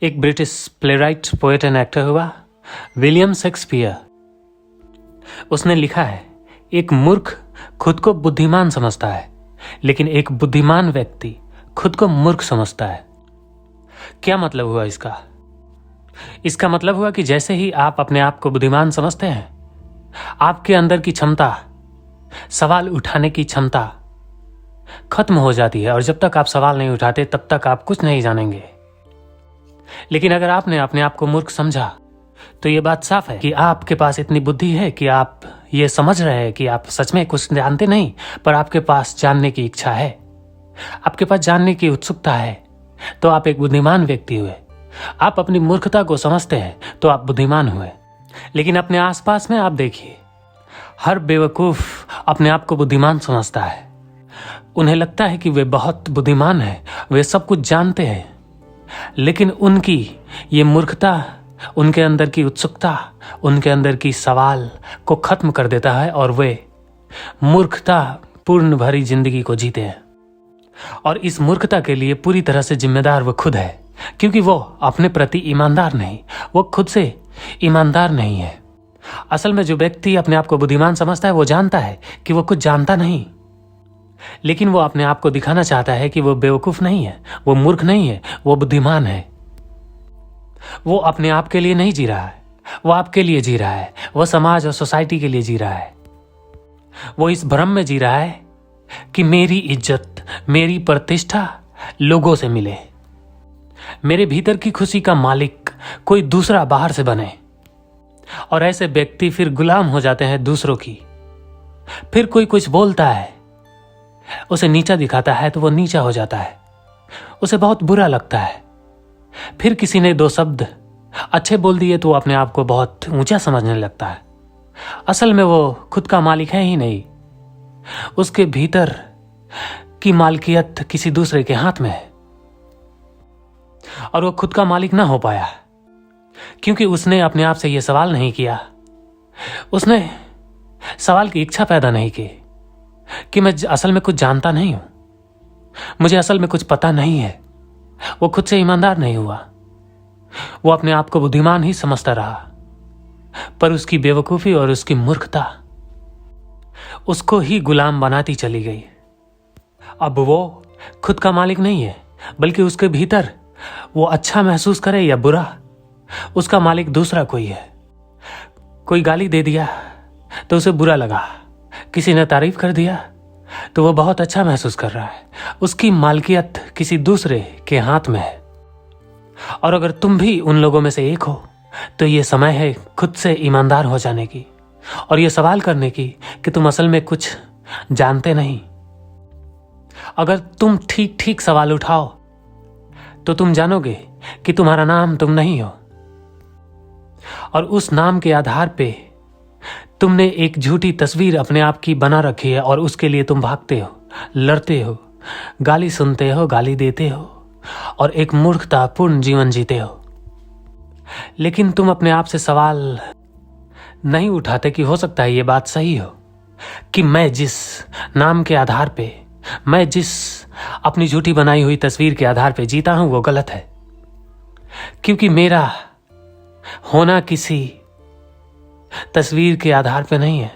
एक British playwright, poet and actor हुआ William Shakespeare. उसने लिखा है, एक मूर्ख खुद को बुद्धिमान समझता है, लेकिन एक बुद्धिमान व्यक्ति खुद को मूर्ख समझता है। क्या मतलब हुआ इसका? इसका मतलब हुआ कि जैसे ही आप अपने आप को बुद्धिमान समझते हैं, आपके अंदर की क्षमता, सवाल उठाने की क्षमता खत्म हो जाती है। और जब तक आप सवाल नहीं उठाते तब तक आप कुछ नहीं जानेंगे। लेकिन अगर आपने अपने आप को मूर्ख समझा तो ये बात साफ है कि आपके पास इतनी बुद्धि है कि आप ये समझ रहे हैं कि आप सच में कुछ जानते नहीं, पर आपके पास जानने की इच्छा है, आपके पास जानने की उत्सुकता है, तो आप एक बुद्धिमान व्यक्ति हुए। आप अपनी मूर्खता को समझते हैं तो आप बुद्धिमान हुए। लेकिन अपने आसपास में आप देखिए, हर बेवकूफ अपने आप को बुद्धिमान समझता है। उन्हें लगता है कि वे बहुत बुद्धिमान हैं, वे सब कुछ जानते हैं, लेकिन उनकी ये मूर्खता उनके अंदर की उत्सुकता, उनके अंदर की सवाल को खत्म कर देता है और वे मूर्खता पूर्ण भरी जिंदगी को जीते हैं। और इस मूर्खता के लिए पूरी तरह से जिम्मेदार वो खुद है, क्योंकि वो अपने प्रति ईमानदार नहीं, वो खुद से ईमानदार नहीं है। असल में जो व्यक्ति अपने आप को बुद्धिमान समझता है वो जानता है कि वो कुछ जानता नहीं, लेकिन वो अपने आप को दिखाना चाहता है कि वो बेवकूफ नहीं है, वो मूर्ख नहीं है, वो बुद्धिमान है। वो अपने आप के लिए नहीं जी रहा है, वो आपके लिए जी रहा है, वो समाज और सोसाइटी के लिए जी रहा है। वो इस भ्रम में जी रहा है कि मेरी इज्जत, मेरी प्रतिष्ठा लोगों से मिले, मेरे भीतर की खुशी का मालिक कोई दूसरा बाहर से बने। और ऐसे व्यक्ति फिर गुलाम हो जाते हैं दूसरों की। फिर कोई कुछ बोलता है, उसे नीचा दिखाता है तो वो नीचा हो जाता है, उसे बहुत बुरा लगता है। फिर किसी ने दो शब्द अच्छे बोल दिए तो वो अपने आप को बहुत ऊंचा समझने लगता है। असल में वो खुद का मालिक है ही नहीं, उसके भीतर की मालकियत किसी दूसरे के हाथ में है। और वो खुद का मालिक ना हो पाया क्योंकि उसने अपने आप से ये सवाल नहीं किया, उसने सवाल की इच्छा पैदा नहीं की कि मैं असल में कुछ जानता नहीं हूं, मुझे असल में कुछ पता नहीं है। वो खुद से ईमानदार नहीं हुआ, वो अपने आप को बुद्धिमान ही समझता रहा, पर उसकी बेवकूफी और उसकी मूर्खता उसको ही गुलाम बनाती चली गई। अब वो खुद का मालिक नहीं है, बल्कि उसके भीतर वो अच्छा महसूस करे या बुरा, उसका मालिक दूसरा कोई है। कोई गाली दे दिया तो उसे बुरा लगा, किसी ने तारीफ कर दिया तो वो बहुत अच्छा महसूस कर रहा है। उसकी मालकियत किसी दूसरे के हाथ में है। और अगर तुम भी उन लोगों में से एक हो तो ये समय है खुद से ईमानदार हो जाने की और ये सवाल करने की कि तुम असल में कुछ जानते नहीं। अगर तुम ठीक ठीक सवाल उठाओ तो तुम जानोगे कि तुम्हारा नाम तुम नहीं हो, और उस नाम के आधार पे तुमने एक झूठी तस्वीर अपने आप की बना रखी है और उसके लिए तुम भागते हो, लड़ते हो, गाली सुनते हो, गाली देते हो और एक मूर्खतापूर्ण जीवन जीते हो। लेकिन तुम अपने आप से सवाल नहीं उठाते कि हो सकता है ये बात सही हो कि मैं जिस नाम के आधार पे, मैं जिस अपनी झूठी बनाई हुई तस्वीर के आधार पे जीता हूं वो गलत है, क्योंकि मेरा होना किसी तस्वीर के आधार पे नहीं है।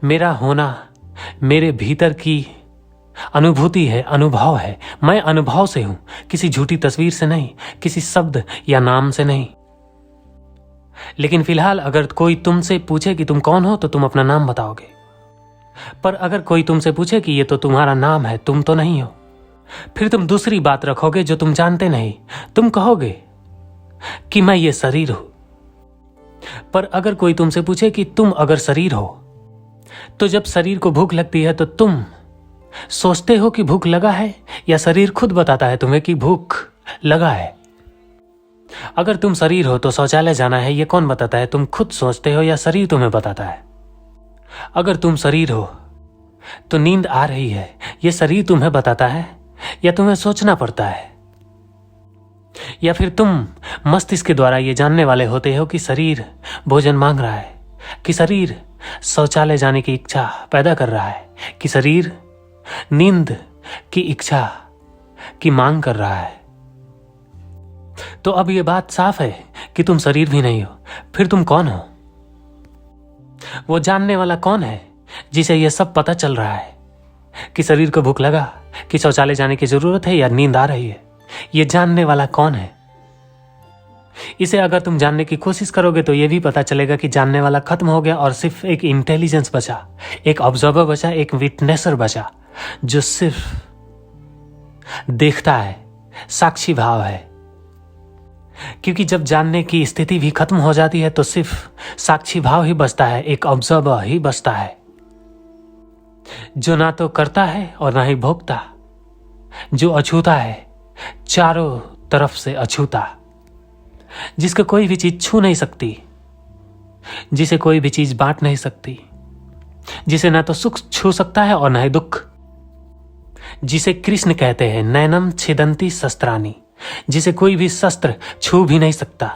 मेरा होना मेरे भीतर की अनुभूति है, अनुभव है। मैं अनुभव से हूं, किसी झूठी तस्वीर से नहीं, किसी शब्द या नाम से नहीं। लेकिन फिलहाल अगर कोई तुमसे पूछे कि तुम कौन हो तो तुम अपना नाम बताओगे, पर अगर कोई तुमसे पूछे कि ये तो तुम्हारा नाम है, तुम तो नहीं हो, फिर तुम दूसरी बात रखोगे जो तुम जानते नहीं। तुम कहोगे कि मैं ये शरीर हूं। पर अगर कोई तुमसे पूछे कि तुम अगर शरीर हो तो जब शरीर को भूख लगती है तो तुम सोचते हो कि भूख लगा है या शरीर खुद बताता है तुम्हें कि भूख लगा है? अगर तुम शरीर हो तो शौचालय जाना है ये कौन बताता है, तुम खुद सोचते हो या शरीर तुम्हें बताता है? अगर तुम शरीर हो तो नींद आ रही है ये शरीर तुम्हें बताता है या तुम्हें सोचना पड़ता है? या फिर तुम मस्तिष्क के द्वारा ये जानने वाले होते हो कि शरीर भोजन मांग रहा है, कि शरीर शौचालय जाने की इच्छा पैदा कर रहा है, कि शरीर नींद की इच्छा की मांग कर रहा है? तो अब ये बात साफ है कि तुम शरीर भी नहीं हो। फिर तुम कौन हो? वो जानने वाला कौन है जिसे यह सब पता चल रहा है कि शरीर को भूख लगा, कि शौचालय जाने की जरूरत है या नींद आ रही है? ये जानने वाला कौन है? इसे अगर तुम जानने की कोशिश करोगे तो यह भी पता चलेगा कि जानने वाला खत्म हो गया और सिर्फ एक इंटेलिजेंस बचा, एक ऑब्जर्वर बचा, एक विटनेसर बचा जो सिर्फ देखता है, साक्षी भाव है। क्योंकि जब जानने की स्थिति भी खत्म हो जाती है तो सिर्फ साक्षी भाव ही बचता है, एक ऑब्जर्वर ही बचता है जो ना तो करता है और ना ही भोगता, जो अछूता है, चारों तरफ से अछूता, जिसको कोई भी चीज छू नहीं सकती, जिसे कोई भी चीज बांट नहीं सकती, जिसे ना तो सुख छू सकता है और ना ही दुख, जिसे कृष्ण कहते हैं नैनम छिदंती शस्त्रानी, जिसे कोई भी शस्त्र छू भी नहीं सकता,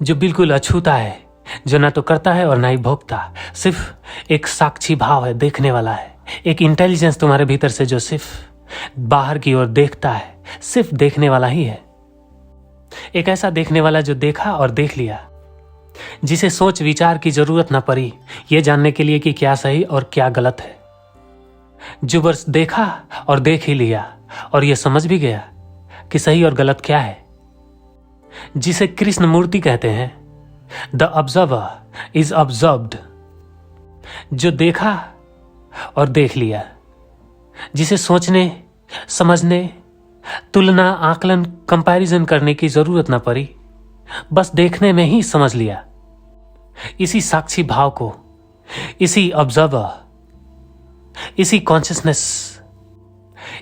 जो बिल्कुल अछूता है, जो ना तो करता है और ना ही भोगता, सिर्फ एक साक्षी भाव है, देखने वाला है, एक इंटेलिजेंस तुम्हारे भीतर से जो सिर्फ बाहर की ओर देखता है, सिर्फ देखने वाला ही है। एक ऐसा देखने वाला जो देखा और देख लिया, जिसे सोच विचार की जरूरत ना पड़ी यह जानने के लिए कि क्या सही और क्या गलत है, जो बस देखा और देख ही लिया और यह समझ भी गया कि सही और गलत क्या है, जिसे कृष्ण मूर्ति कहते हैं द ऑब्जर्वर इज ऑब्जर्व्ड, जो देखा और देख लिया, जिसे सोचने, समझने, तुलना, आकलन, कंपैरिजन करने की जरूरत ना पड़ी, बस देखने में ही समझ लिया। इसी साक्षी भाव को, इसी ऑब्जर्वर, इसी कॉन्शियसनेस,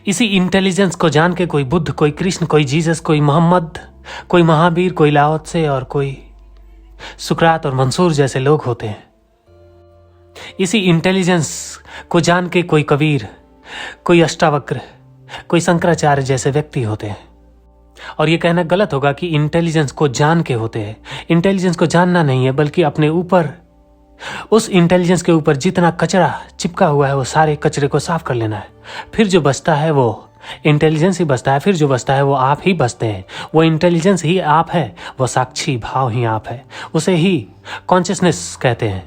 इसी इंटेलिजेंस को जान के कोई बुद्ध, कोई कृष्ण, कोई जीसस, कोई मोहम्मद, कोई महावीर, कोई लाओ त्से और कोई सुकरात और मंसूर जैसे लोग होते हैं। इसी इंटेलिजेंस को जान के कोई कबीर, कोई अष्टावक्र, कोई शंकराचार्य जैसे व्यक्ति होते हैं। और यह कहना गलत होगा कि इंटेलिजेंस को जान के होते हैं। इंटेलिजेंस को जानना नहीं है, बल्कि अपने ऊपर, उस इंटेलिजेंस के ऊपर जितना कचरा चिपका हुआ है वो सारे कचरे को साफ कर लेना है। फिर जो बचता है वो इंटेलिजेंस ही बचता है, फिर जो बचता है वो आप ही बचते हैं। वो इंटेलिजेंस ही आप है, वो साक्षी भाव ही आप है। उसे ही कॉन्शियसनेस कहते हैं,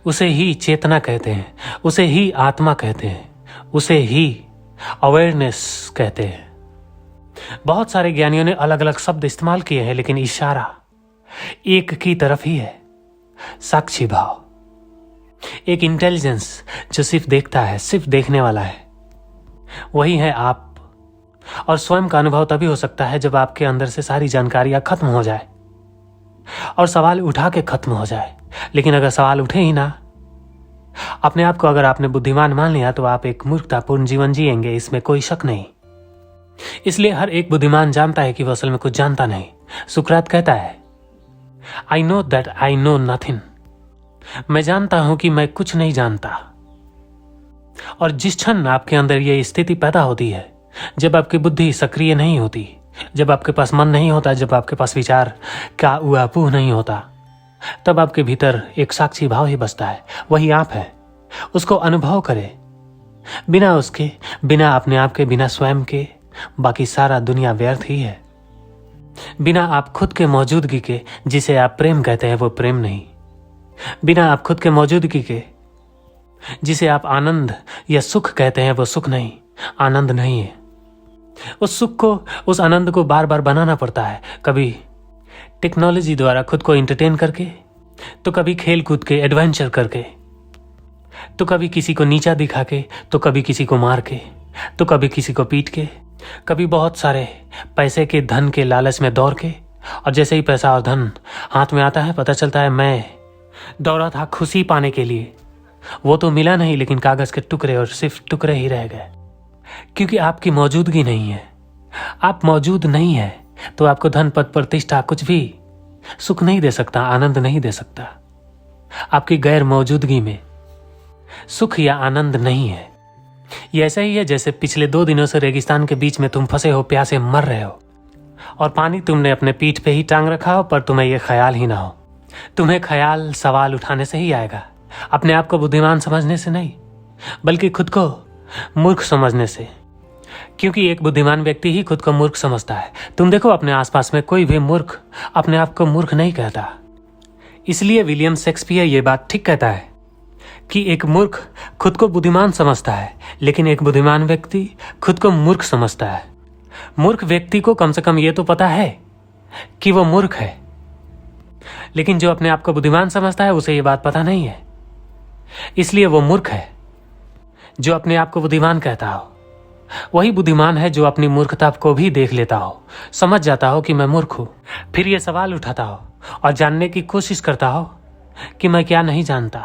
उसे ही चेतना कहते हैं, उसे ही आत्मा कहते हैं, उसे ही अवेयरनेस कहते हैं। बहुत सारे ज्ञानियों ने अलग अलग शब्द इस्तेमाल किए हैं, लेकिन इशारा एक की तरफ ही है, साक्षी भाव, एक इंटेलिजेंस जो सिर्फ देखता है, सिर्फ देखने वाला है, वही है आप। और स्वयं का अनुभव तभी हो सकता है जब आपके अंदर से सारी जानकारियां खत्म हो जाए और सवाल उठा के खत्म हो जाए। लेकिन अगर सवाल उठे ही ना, अपने आप को अगर आपने बुद्धिमान मान लिया तो आप एक मूर्खतापूर्ण जीवन जिएंगे, इसमें कोई शक नहीं। इसलिए हर एक बुद्धिमान जानता है कि वह असल में कुछ जानता नहीं। सुकरात कहता है, I know that I know nothing, मैं जानता हूं कि मैं कुछ नहीं जानता। और जिस क्षण आपके अंदर यह स्थिति पैदा होती है, जब आपकी बुद्धि सक्रिय नहीं होती, जब आपके पास मन नहीं होता, जब आपके पास विचार का ऊहापोह नहीं होता, तब आपके भीतर एक साक्षी भाव ही बसता है, वही आप है। उसको अनुभव करे, बिना उसके, बिना अपने आप के, बिना स्वयं के, बाकी सारा दुनिया व्यर्थ ही है। बिना आप खुद के मौजूदगी के, जिसे आप प्रेम कहते हैं, वो प्रेम नहीं। बिना आप खुद के मौजूदगी के, जिसे आप आनंद या सुख कहते हैं, वो सुख नहीं, आनंद नहीं है। उस सुख को, उस आनंद को बार बार बनाना पड़ता है, कभी टेक्नोलॉजी द्वारा खुद को एंटरटेन करके, तो कभी खेल कूद के, एडवेंचर करके, तो कभी किसी को नीचा दिखा के, तो कभी किसी को मार के, तो कभी किसी को पीट के, कभी बहुत सारे पैसे के, धन के लालच में दौड़ के। और जैसे ही पैसा और धन हाथ में आता है, पता चलता है मैं दौड़ा था खुशी पाने के लिए, वो तो मिला नहीं, लेकिन कागज के टुकड़े और सिर्फ टुकड़े ही रह गए। क्योंकि आपकी मौजूदगी नहीं है, आप मौजूद नहीं है, तो आपको धन, पद, प्रतिष्ठा कुछ भी सुख नहीं दे सकता, आनंद नहीं दे सकता। आपकी गैर मौजूदगी में सुख या आनंद नहीं है। ये ऐसा ही है जैसे पिछले 2 दिनों से रेगिस्तान के बीच में तुम फंसे हो, प्यासे मर रहे हो, और पानी तुमने अपने पीठ पे ही टांग रखा हो, पर तुम्हें यह ख्याल ही ना हो। तुम्हें ख्याल सवाल उठाने से ही आएगा, अपने आप को बुद्धिमान समझने से नहीं, बल्कि खुद को मूर्ख समझने से। क्योंकि एक बुद्धिमान व्यक्ति ही खुद को मूर्ख समझता है। तुम देखो अपने आसपास में कोई भी मूर्ख अपने आप को मूर्ख नहीं कहता। इसलिए विलियम शेक्सपियर ये बात ठीक कहता है कि एक मूर्ख खुद को बुद्धिमान समझता है, लेकिन एक बुद्धिमान व्यक्ति खुद को मूर्ख समझता है। मूर्ख व्यक्ति को कम से कम ये तो पता है कि वो मूर्ख है, लेकिन जो अपने आप को बुद्धिमान समझता है उसे ये बात पता नहीं है, इसलिए वो मूर्ख है। जो अपने आप को बुद्धिमान कहता हो वही बुद्धिमान है जो अपनी मूर्खता को भी देख लेता हो, समझ जाता हो कि मैं मूर्ख हूं, फिर ये सवाल उठाता हो और जानने की कोशिश करता हो कि मैं क्या नहीं जानता।